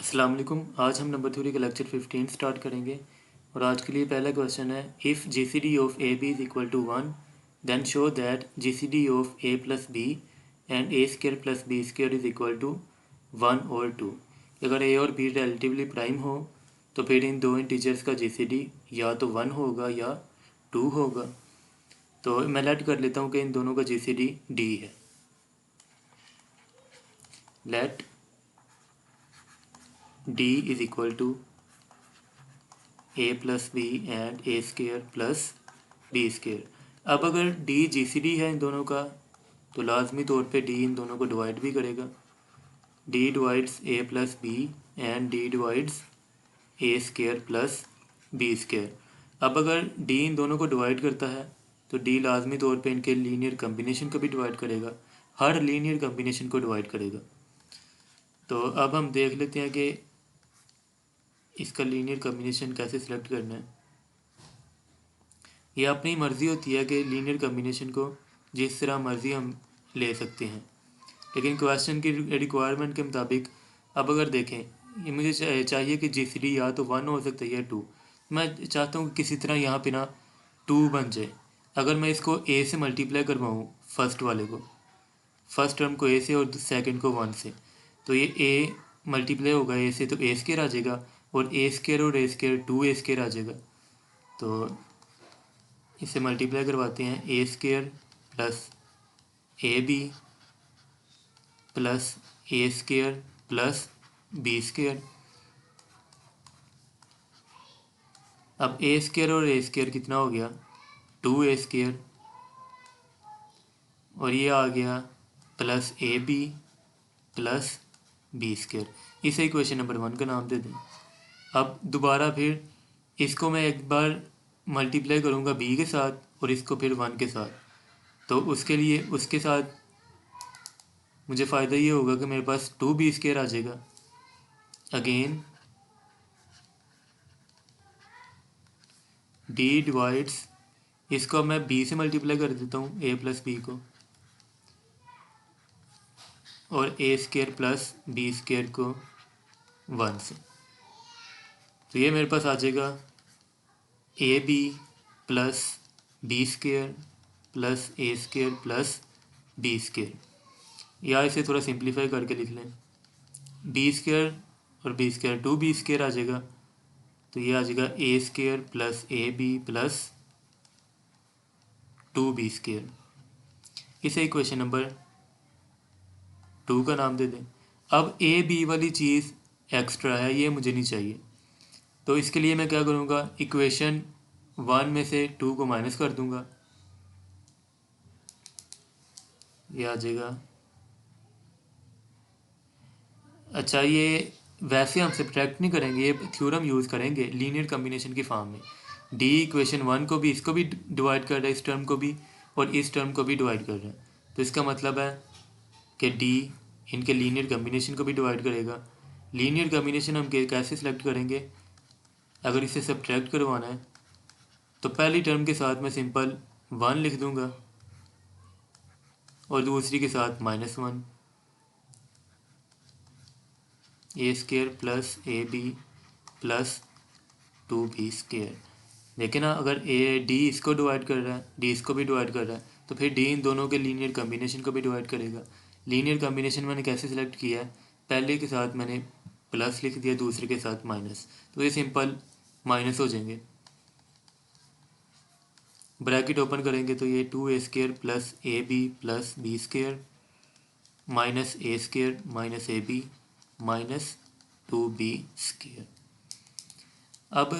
अस्सलाम वालेकुम। आज हम नंबर थ्योरी का लेक्चर 15 स्टार्ट करेंगे और आज के लिए पहला क्वेश्चन है, if G C D of A b is equal to 1 then show that G C D of a plus b and a square plus b square is equal to 1 और 2। अगर ए और बी रिलेटिवली प्राइम हो तो फिर इन दो integers का G C D या तो 1 होगा या 2 होगा। तो मैं लेट कर लेता हूँ कि इन दोनों का जी सी डी डी है। Let d is equal to a plus b and a square plus b square. अब अगर डी जी सी डी है इन दोनों का तो लाजमी तौर पे डी इन दोनों को डिवाइड भी करेगा। D divides a plus b and d divides a square plus b square. अब अगर डी इन दोनों को डिवाइड करता है तो डी लाजमी तौर पे इनके लीनियर कम्बिनेशन को भी डिवाइड करेगा, हर लीनियर कम्बिनेशन को डिवाइड करेगा। तो अब हम देख लेते हैं कि इसका लीनियर कम्बिनेशन कैसे सिलेक्ट करना है। ये अपनी मर्ज़ी होती है कि लीनियर कम्बिनेशन को जिस तरह मर्ज़ी हम ले सकते हैं, लेकिन क्वेश्चन की रिक्वायरमेंट के मुताबिक अब अगर देखें, ये मुझे चाहिए कि जी सी डी या तो 1 हो सकता है या 2। मैं चाहता हूँ कि किसी तरह यहाँ पे ना 2 बन जाए। अगर मैं इसको ए से मल्टीप्लाई करवाऊँ, फर्स्ट वाले को, फर्स्ट टर्म को ए से और सेकंड को 1 से, तो ये ए मल्टीप्लाई होगा ए से तो ए स्केयर आ जाएगा और ए स्केयर और ए स्केयर 2 ए स्केयर आ जाएगा। तो इसे मल्टीप्लाई करवाते हैं, a square plus a B plus a square plus b square. अब ए स्केयर और ए स्केयर कितना हो गया, 2 ए स्केयर, और ये आ गया plus a B plus b square. इसे इक्वेशन नंबर 1 का नाम दे दें। अब दोबारा फिर इसको मैं एक बार मल्टीप्लाई करूँगा बी के साथ और इसको फिर 1 के साथ, तो उसके लिए उसके साथ मुझे फ़ायदा ये होगा कि मेरे पास 2 बी स्केयर आ जाएगा। अगेन डी डिवाइड्स, इसको मैं बी से मल्टीप्लाई कर देता हूँ, ए प्लस बी को, और a square plus b square को 1 से। तो ये मेरे पास आ जाएगा a B plus b square plus a square plus b square, या इसे थोड़ा सिंप्लीफाई करके लिख लें, बी स्केयर और बी स्केयर 2 बी स्केयर आ जाएगा। तो ये आ जाएगा a square plus a B plus 2 b square. इसे इक्वेशन नंबर 2 का नाम दे दें। अब ए बी वाली चीज़ एक्स्ट्रा है, ये मुझे नहीं चाहिए, तो इसके लिए मैं क्या करूँगा, इक्वेशन 1 में से 2 को माइनस कर दूँगा, ये आ जाएगा। अच्छा, ये वैसे हम सब्ट्रैक्ट नहीं करेंगे, ये थ्योरम यूज़ करेंगे लीनियर कम्बिनेशन की फॉर्म में। डी इक्वेशन 1 को भी, इसको भी डिवाइड कर रहा है, इस टर्म को भी, और इस टर्म को भी डिवाइड कर रहा है। तो इसका मतलब है कि डी इनके लीनियर कम्बिनेशन को भी डिवाइड करेगा। लीनियर कम्बिनेशन हम कैसे सिलेक्ट करेंगे, अगर इसे सब्ट्रैक्ट करवाना है तो पहली टर्म के साथ मैं सिंपल 1 लिख दूंगा और दूसरी के साथ -1, a square plus a B plus 2 b square. देखें ना, अगर ए डी इसको डिवाइड कर रहा है, डी इसको भी डिवाइड कर रहा है, तो फिर डी इन दोनों के लीनियर कम्बिनेशन को भी डिवाइड करेगा। लीनियर कम्बिनेशन मैंने कैसे सिलेक्ट किया है, पहले के साथ मैंने प्लस लिख दिया, दूसरे के साथ माइनस, तो ये सिंपल माइनस हो जाएंगे। ब्रैकेट ओपन करेंगे तो ये 2 a square plus a B plus b square minus a square minus A b minus 2 b square. अब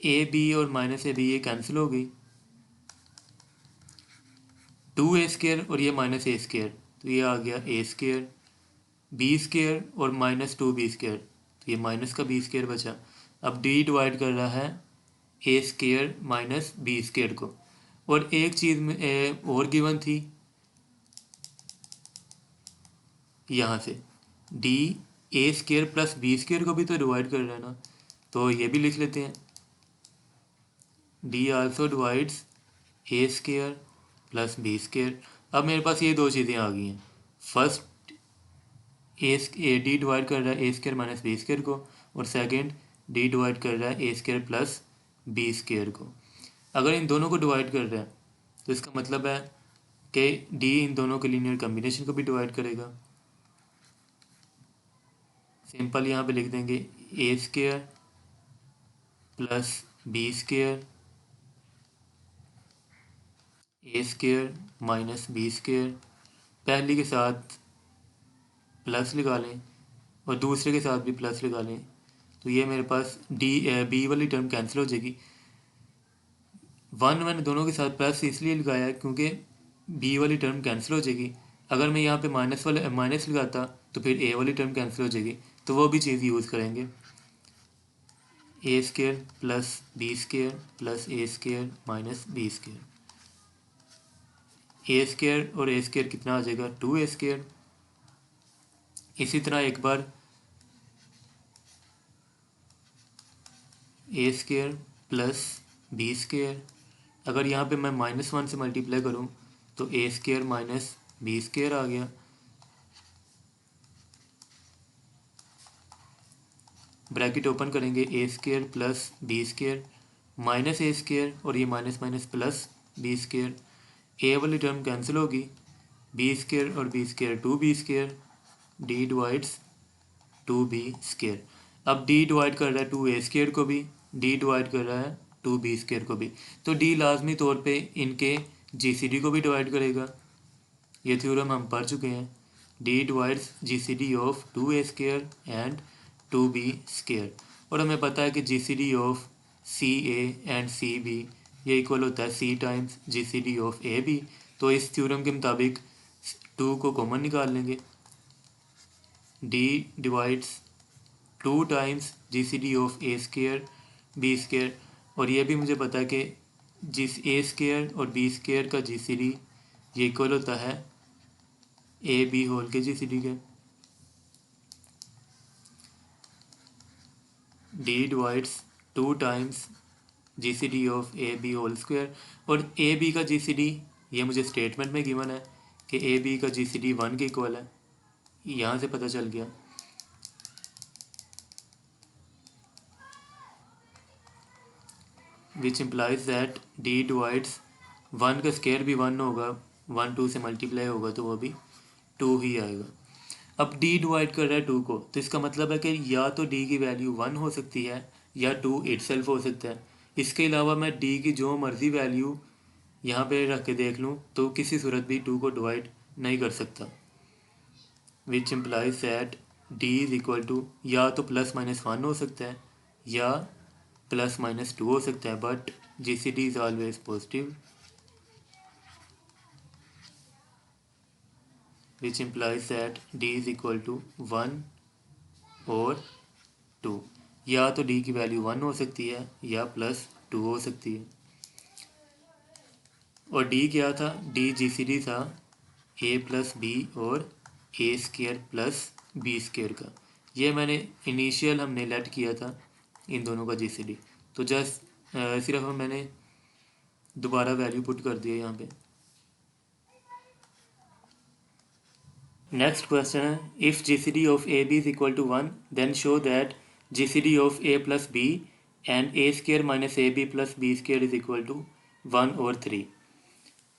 ए बी और माइनस ए बी ये कैंसिल हो गई, 2 ए स्केयर और ये माइनस ए स्केयर, तो ये आ गया ए स्केयर, बी स्केयर और माइनस 2 बी स्केयर, तो ये माइनस का बी स्केयर बचा। अब डी डिवाइड कर रहा है ए स्केयर माइनस बी स्केयर को, और एक चीज़ में और गिवन थी यहाँ से, d a square plus b square को भी तो डिवाइड कर रहा है ना, तो ये भी लिख लेते हैं, D also divides a square plus b square. अब मेरे पास ये दो चीज़ें आ गई हैं, फर्स्ट ए डी डिवाइड कर रहा है ए स्क्र माइनस बी स्क्र को, और सेकंड डी डिवाइड कर रहा है ए स्क्र प्लस बी स्क्र को। अगर इन दोनों को डिवाइड कर रहा है तो इसका मतलब है कि डी इन दोनों के लीनियर कॉम्बिनेशन को भी डिवाइड करेगा। सिंपल यहाँ पे लिख देंगे ए square plus b square a square minus b square, पहली के साथ प्लस लगा लें और दूसरे के साथ भी प्लस लगा लें, तो ये मेरे पास बी वाली टर्म कैंसिल हो जाएगी। वन मैंने दोनों के साथ प्लस इसलिए लगाया है क्योंकि बी वाली टर्म कैंसिल हो जाएगी। अगर मैं यहाँ पे माइनस लगाता तो फिर ए वाली टर्म कैंसिल हो जाएगी, तो वो भी चीज़ यूज़ करेंगे। A square plus b square plus a square minus b square, a square और ए स्क्र कितना आ जाएगा 2 ए स्क्र। इसी तरह एक बार a square plus b square, अगर यहाँ पे मैं -1 से मल्टीप्लाई करूँ तो a square minus b square आ गया। ब्रैकेट ओपन करेंगे a square plus b square minus a square, और ये minus minus plus b square, a वाली टर्म कैंसिल होगी, बी स्क्र और b square 2b square, d divides 2b square. अब d divide कर रहा है 2a स्क्र को भी, डी डिवाइड कर रहा है 2b स्क्र को भी, तो डी लाजमी तौर पे इनके जीसीडी को भी डिवाइड करेगा। ये थ्योरम हम पढ़ चुके हैं। D divides GCD of 2a square and 2b square, और हमें पता है कि GCD of c a and c b ये इक्वल होता है सी times GCD of A b. तो इस थ्योरम के मुताबिक 2 को कॉमन निकाल लेंगे, d divides 2 times GCD of a square b square, और ये भी मुझे पता है कि जिस ए स्क्र और बी स्क्र का जीसीडी ये इक्वल होता है ए बी होल के जीसीडी के। D divides 2 times GCD of A B whole square, और ए बी का जीसीडी ये मुझे स्टेटमेंट में गिवन है कि ए बी का जीसीडी 1 के इक्वल है, यहाँ से पता चल गया। विच इम्प्लाइज दैट डी डिवाइड्स 1 का स्क्वायर भी 1 होगा, 1 2 से मल्टीप्लाई होगा तो वो भी 2 ही आएगा। अब डी डिवाइड कर रहा है 2 को, तो इसका मतलब है कि या तो डी की वैल्यू 1 हो सकती है या 2 इटसेल्फ हो सकता है। इसके अलावा मैं डी की जो मर्ज़ी वैल्यू यहाँ पे रख के देख लूँ तो किसी सूरत भी 2 को डिवाइड नहीं कर सकता। Which implies that d is equal to या तो ±1 हो सकता है या ±2 हो सकता है, but G C D is always positive. Which implies that d is equal to 1 और 2, या तो डी की वैल्यू 1 हो सकती है या +2 हो सकती है। और डी क्या था, डी जीसीडी था ए प्लस बी और a square plus b square का। ये मैंने इनिशियल हमने लेट किया था इन दोनों का जीसीडी, तो जस्ट सिर्फ मैंने दोबारा वैल्यू पुट कर दिया यहाँ पे। नेक्स्ट क्वेश्चन है, if GCD of A b is equal to 1 then show that GCD of a plus b and a square minus A B plus b square is equal to 1 और 3।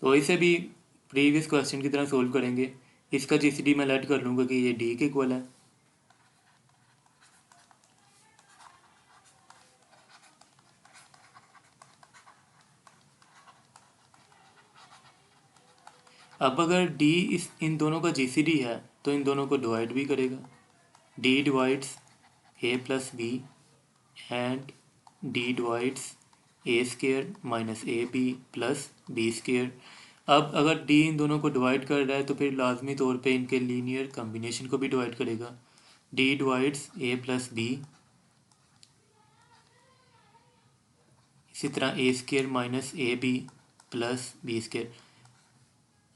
तो इसे भी previous question की तरह solve करेंगे। इसका GCD मैं late कर लूँगा कि ये डी के इक्वल है। अब अगर डी इन दोनों का जीसीडी है तो इन दोनों को डिवाइड भी करेगा। D divides a plus b and d divides a square minus A B plus b square. अब अगर डी इन दोनों को डिवाइड कर रहा है तो फिर लाजमी तौर पे इनके लीनियर कॉम्बिनेशन को भी डिवाइड करेगा। D divides a plus b, इसी तरह a square minus A B plus b square.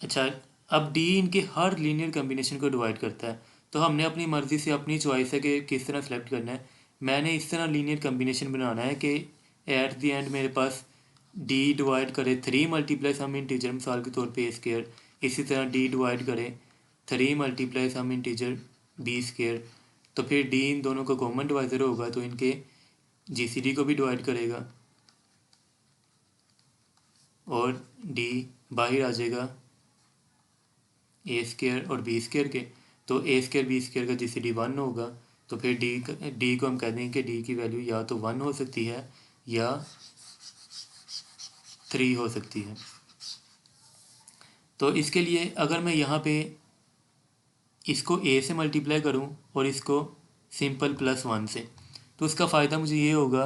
अच्छा, अब डी इनके हर लीनियर कॉम्बिनेशन को डिवाइड करता है, तो हमने अपनी मर्ज़ी से अपनी चॉइस है कि किस तरह सेलेक्ट करना है। मैंने इस तरह लीनियर कॉम्बिनेशन बनाना है कि एट द एंड मेरे पास डी डिवाइड करे 3 मल्टीप्लाई सम इंटीजर, मिसाल के तौर पे ए स्क्र, इसी तरह डी डिवाइड करे 3 multiply some integer b square. तो फिर डी इन दोनों का कॉमन डिवाइज़र होगा तो इनके जीसीडी को भी डिवाइड करेगा और डी बाहर आ जाएगा ए स्क्वायर और बी स्क्वायर के। तो ए स्क्वायर बी स्क्वायर का जीसीडी 1 होगा। तो फिर डी को हम कह देंगे कि डी की वैल्यू या तो 1 हो सकती है या 3 हो सकती है। तो इसके लिए अगर मैं यहाँ पे इसको ए से मल्टीप्लाई करूँ और इसको सिंपल +1 से, तो उसका फ़ायदा मुझे ये होगा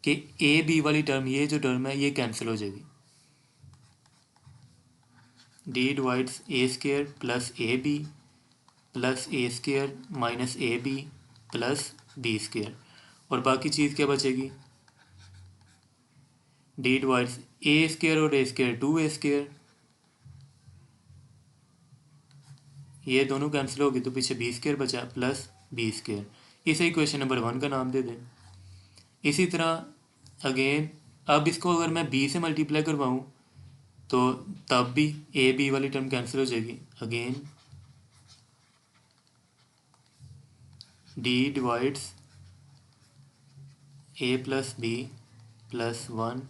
कि ए बी वाली टर्म, ये जो टर्म है ये कैंसिल हो जाएगी। D divides A square plus a B plus a square minus A B plus B square, और बाकी चीज़ क्या बचेगी, डी डिवाइड्स ए स्क्वायर और ए स्क्वायर 2a स्क्वायर, ये दोनों कैंसिल होगी तो पीछे बी स्क्वायर बचा प्लस बी स्क्वायर। इसे इक्वेशन नंबर 1 का नाम दे दें। इसी तरह अगेन अब इसको अगर मैं बी से मल्टीप्लाई करवाऊँ तो तब भी ए बी वाली टर्म कैंसिल हो जाएगी। Again d divides a plus b plus 1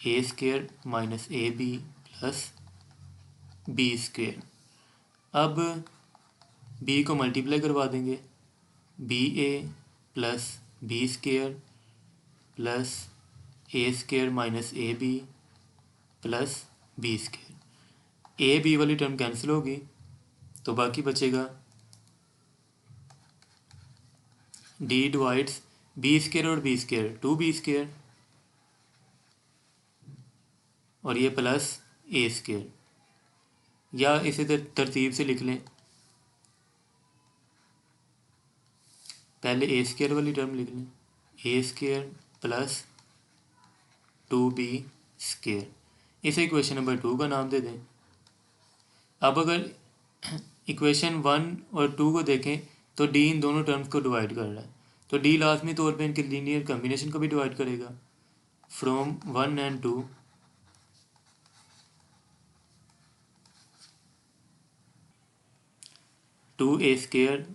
a square minus A B plus B square. अब बी को मल्टीप्लाई करवा देंगे, b a plus B square plus a square minus A B plus B square. A b वाली term cancel होगी तो बाकी बचेगा d divides b square और बी स्क्वायर 2b स्क्वायर और ये प्लस ए स्क्वायर, या इसे तरतीब से लिख लें, पहले ए स्क्वायर वाली टर्म लिख लें, ए स्क्वायर प्लस 2b स्क्वायर। इसे इक्वेशन नंबर 2 का नाम दे दें। अब अगर इक्वेशन 1 और 2 को देखें तो डी इन दोनों टर्म्स को डिवाइड कर रहा है, तो डी लाजमी तौर पे इनके लीनियर कम्बिनेशन को भी डिवाइड करेगा। From 1 and 2 2a square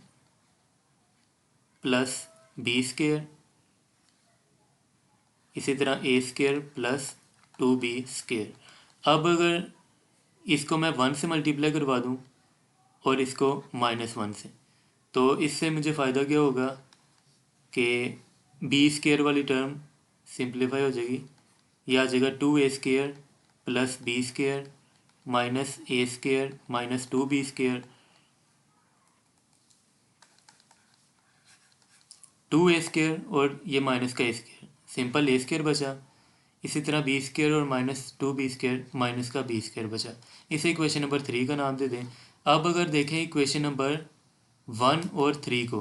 plus B square, इसी तरह ए स्क्वायर प्लस 2b स्क्वायर। अब अगर इसको मैं 1 से मल्टीप्लाई करवा दूं और इसको -1 से, तो इससे मुझे फ़ायदा क्या होगा कि बी स्क्वायर वाली टर्म सिंप्लीफाई हो जाएगी, यह आ जाएगा 2a square plus B square minus A square minus 2b square. 2a square और ये माइनस का A square, simple A square बचा। इसी तरह बी स्क्वायर और माइनस 2b स्क्वायर माइनस का बी स्क्वायर बचा। इसे इक्वेशन नंबर 3 का नाम दे दें। अब अगर देखें इक्वेशन नंबर 1 और 3 को,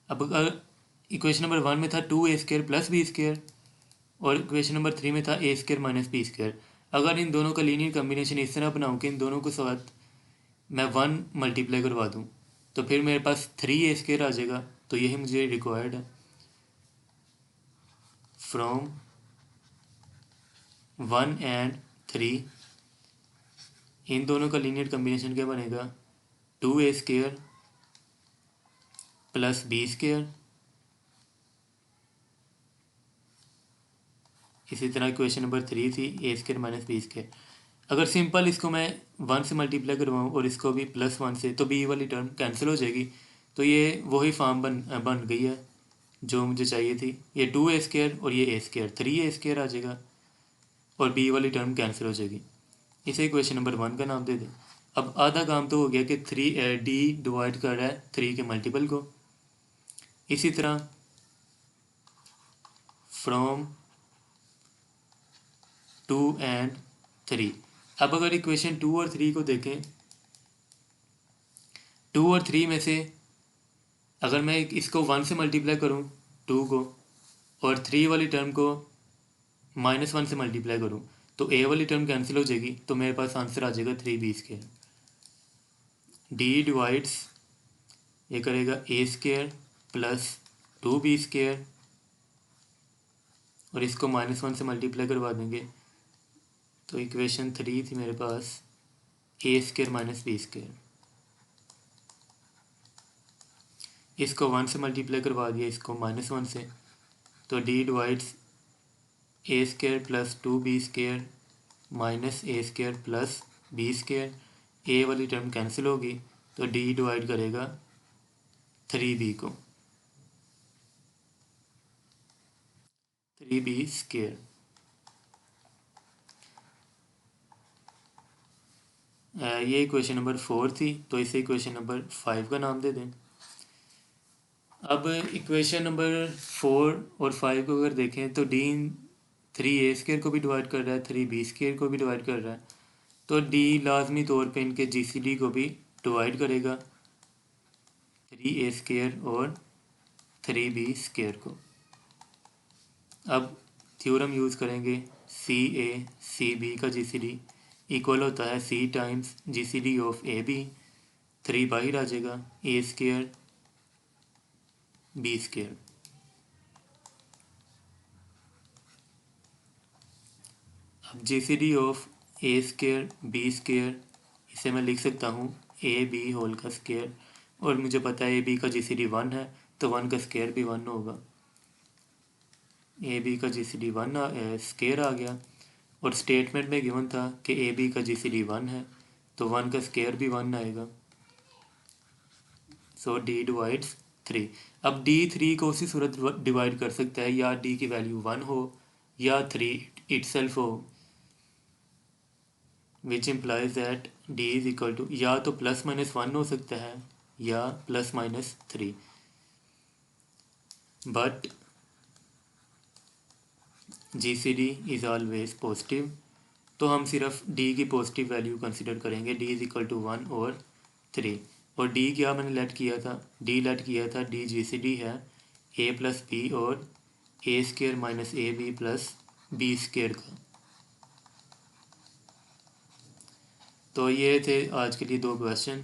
अब अगर इक्वेशन नंबर 1 में था 2a square plus B square और इक्वेशन नंबर 3 में था a square minus b square, अगर इन दोनों का लीनियर कम्बिनेशन इस तरह बनाऊँ कि इन दोनों को साथ मैं 1 मल्टीप्लाई करवा दूँ तो फिर मेरे पास 3a स्क्वायर आ जाएगा। तो यही मुझे रिक्वायर्ड है। फ्रॉम 1 एंड 3 इन दोनों का लीनियर कम्बिनेशन क्या बनेगा, 2a square plus B square. इसी तरह इक्वेशन नंबर 3 थी ए स्क्वायर माइनस बी स्क्वायर। अगर सिंपल इसको मैं 1 से मल्टीप्लाई करवाऊँ और इसको भी +1 से, तो बी वाली टर्म कैंसिल हो जाएगी। तो ये वही फॉर्म बन गई है जो मुझे चाहिए थी। ये 2a स्क्वायर और ये a स्क्वायर 3a स्क्वायर आ जाएगा और बी वाली टर्म कैंसिल हो जाएगी। इसे इक्वेशन नंबर 1 का नाम दे दें। अब आधा काम तो हो गया कि डी डिवाइड कर रहा है 3 के मल्टीपल को। इसी तरह फ्रॉम 2 एंड 3, अब अगर इक्वेशन 2 और 3 को देखें, 2 और 3 में से अगर मैं इसको 1 से मल्टीप्लाई करूं 2 को और 3 वाली टर्म को -1 से मल्टीप्लाई करूं तो a वाली टर्म कैंसिल हो जाएगी, तो मेरे पास आंसर आ जाएगा 3b स्क्वायर। डी डिवाइड्स ये करेगा a square plus 2b square और इसको -1 से मल्टीप्लाई करवा देंगे तो इक्वेशन 3 थी मेरे पास a square minus b square. इसको 1 से मल्टीप्लाई करवा दिया, इसको -1 से, तो D divides A square plus 2b square minus A square plus B square. A वाली टर्म कैंसिल होगी तो डी डिवाइड करेगा 3b को, 3b स्क्वायर। ये इक्वेशन नंबर 4 थी, तो इसे इक्वेशन नंबर 5 का नाम दे दें। अब इक्वेशन नंबर 4 और 5 को अगर देखें तो डी 3a स्क्वायर को भी डिवाइड कर रहा है, 3b स्क्वायर को भी डिवाइड कर रहा है, तो डी लाजमी तौर पे इनके जीसीडी को भी डिवाइड करेगा, 3a स्क्वायर और 3b स्क्वायर को। अब थ्योरम यूज़ करेंगे, सी ए सी बी का जीसीडी इक्वल होता है सी times GCD of A B, 3 बाहर आ जाएगा, ए स्क्वायर बी स्क्वायर। अब GCD of A square B square, इसे मैं लिख सकता हूँ ए बी होल का स्क्वायर, और मुझे पता है ए बी का जीसीडी 1 है, तो 1 का स्क्वायर भी 1 होगा। ए बी का जीसीडी 1 स्क्वायर आ गया, और स्टेटमेंट में गिवन था कि ए बी का जीसीडी 1 है, तो 1 का स्क्वायर भी 1 आएगा। सो डी डिवाइड्स 3। अब डी 3 को उसी सूरत डिवाइड कर सकता है, या डी की वैल्यू 1 हो या 3 इटसेल्फ हो, which implies that d is equal to, या तो ±1 हो सकता है या ±3, but GCD is always positive. तो हम सिर्फ डी की पॉजिटिव वैल्यू कंसिडर करेंगे, डी इज़ इक्वल टू 1 और 3। और डी क्या मैंने लेट किया था, डी लेट किया था, डी जीसीडी है ए प्लस बी और A square minus A B plus B square का। तो ये थे आज के लिए 2 क्वेश्चन।